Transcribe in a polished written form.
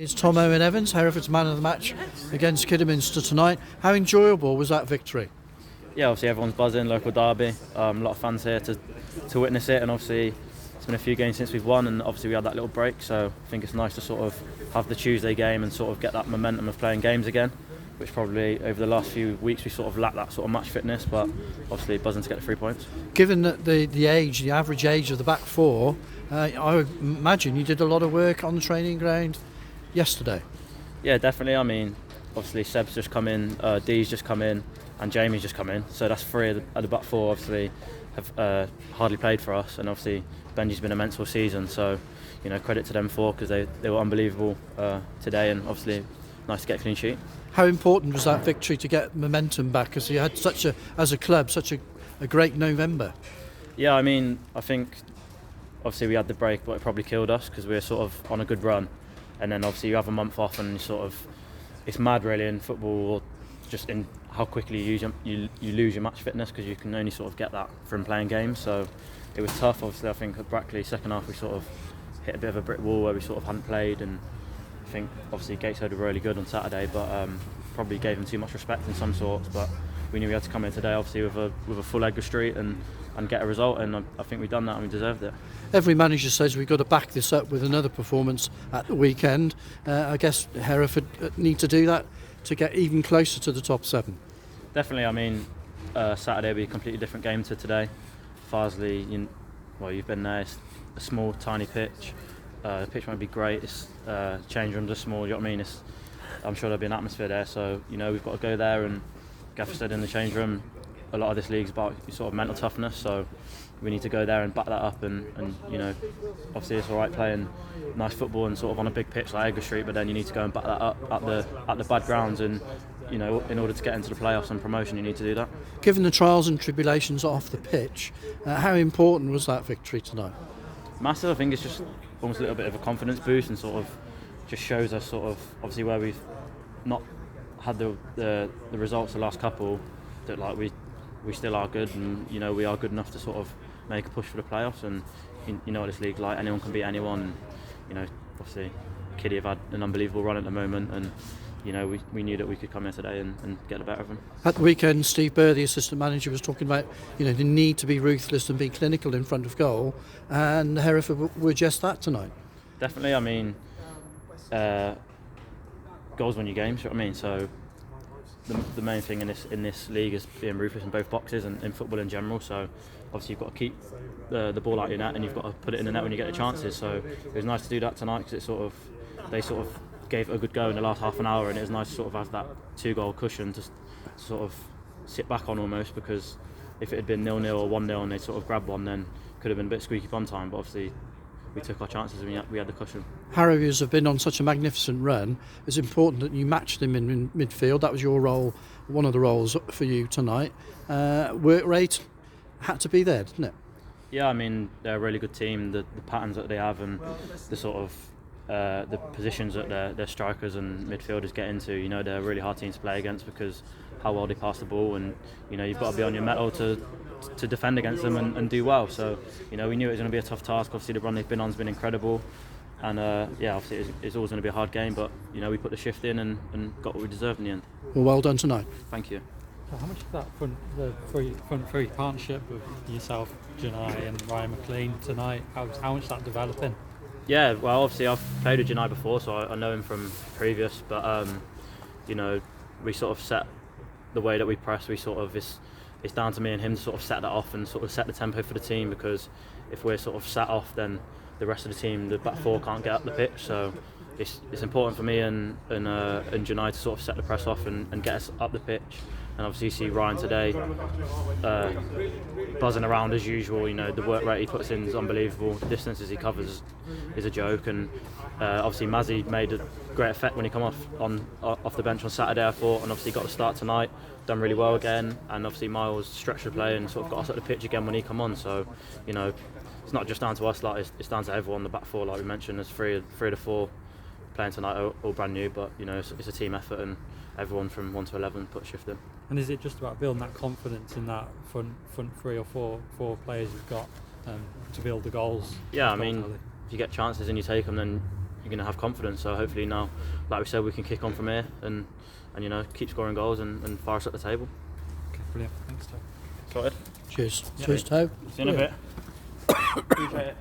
It's Tom Owen-Evans, Hereford's man of the match against Kidderminster tonight. How enjoyable was that victory? Yeah, obviously everyone's buzzing, local derby, a lot of fans here to witness it, and obviously it's been a few games since we've won, and obviously we had that little break, so I think it's nice to sort of have the Tuesday game and sort of get that momentum of playing games again, which probably over the last few weeks we sort of lacked that sort of match fitness, but obviously buzzing to get the 3 points. Given that the average age of the back four, I would imagine you did a lot of work on the training ground yesterday. Yeah, definitely. I mean, obviously Seb's just come in, Dee's just come in, and Jamie's just come in. So that's three of the back four. Obviously, have hardly played for us, and obviously Benji's been immense all season. So, credit to them four because they were unbelievable today, and obviously nice to get a clean sheet. How important was that victory to get momentum back? Because you had as a club, such a great November. Yeah, I mean, I think obviously we had the break, but it probably killed us because we were sort of on a good run. And then obviously you have a month off, and it's mad really in football, just in how quickly you lose your match fitness because you can only sort of get that from playing games. So it was tough. Obviously, I think at Brackley second half we sort of hit a bit of a brick wall where we sort of hadn't played, and I think obviously Gateshead were really good on Saturday, but probably gave them too much respect in some sorts. But we knew we had to come in today, obviously with a full Edgar Street and get a result, and I think we've done that and we deserved it. Every manager says we've got to back this up with another performance at the weekend. I guess Hereford need to do that to get even closer to the top seven. Definitely. I mean, Saturday will be a completely different game to today. Farsley, you've been there. It's a small, tiny pitch. The pitch won't be great. It's change rooms are small. You know what I mean? I'm sure there'll be an atmosphere there. So we've got to go there. And Gaffer said in the change room, a lot of this league's about sort of mental toughness. So we need to go there and back that up. And obviously it's all right playing nice football and sort of on a big pitch like Edgar Street, but then you need to go and back that up at the bad grounds. And in order to get into the playoffs and promotion, you need to do that. Given the trials and tribulations off the pitch, how important was that victory tonight? Massive. I think it's just almost a little bit of a confidence boost and sort of just shows us sort of obviously where we've not had the results the last couple, that like we still are good, and we are good enough to sort of make a push for the playoffs. And what this league's like, anyone can beat anyone. Obviously Kiddy have had an unbelievable run at the moment, and we knew that we could come here today and get the better of them. At the weekend, Steve Burr, the assistant manager, was talking about the need to be ruthless and be clinical in front of goal, and Hereford were just that tonight. Definitely. I mean, goals win your games. You know what I mean? So the main thing in this league is being ruthless in both boxes and in football in general. So obviously you've got to keep the ball out of your net, and you've got to put it in the net when you get the chances. So it was nice to do that tonight because they sort of gave it a good go in the last half an hour, and it was nice to sort of have that 2-goal cushion to sort of sit back on almost, because if it had been 0-0 or 1-0 and they sort of grabbed one, then could have been a bit squeaky bum time. But obviously we took our chances and we had the cushion. Harriers have been on such a magnificent run. It's important that you match them in midfield. That was your role, one of the roles for you tonight. Work rate had to be there, didn't it? Yeah, I mean, they're a really good team. The patterns that they have and the sort of the positions that their strikers and midfielders get into, they're a really hard team to play against because how well they pass the ball, and you've got to be on your mettle to defend against them and do well. So we knew it was going to be a tough task. Obviously the run they've been on has been incredible, and obviously it's always going to be a hard game, but we put the shift in and got what we deserved in the end. Well done tonight. Thank you. So how much of that front three partnership with yourself, Janai and Ryan McLean tonight, how much is that developing? Yeah, well, obviously I've played with Janai before, so I know him from previous, but we sort of set the way that we press. It's down to me and him to sort of set that off and sort of set the tempo for the team, because if we're sort of sat off, then the rest of the team, the back four, can't get up the pitch. So it's important for me and Janai to sort of set the press off and get us up the pitch. And obviously you see Ryan today buzzing around as usual. The work rate he puts in is unbelievable. The distances he covers is a joke. And obviously Mazzy made a great effect when he come off the bench on Saturday, I thought, and obviously got the start tonight, done really well again. And obviously Miles stretched the play and sort of got us at the pitch again when he come on. So it's not just down to us, like it's down to everyone. The back four, like we mentioned, there's three of the four playing tonight are all brand new, but it's a team effort, and everyone from 1 to 11 put a shift in. And is it just about building that confidence in that front 3 or 4 players you've got to build the goals? Yeah, I mean, if you get chances and you take them, then you're going to have confidence. So hopefully now, like we said, we can kick on from here and you know, keep scoring goals and fire us at the table. Okay, brilliant. Thanks, Tom. Sorted. Cheers. Yeah. Cheers, Toe. See you in a bit. Appreciate it.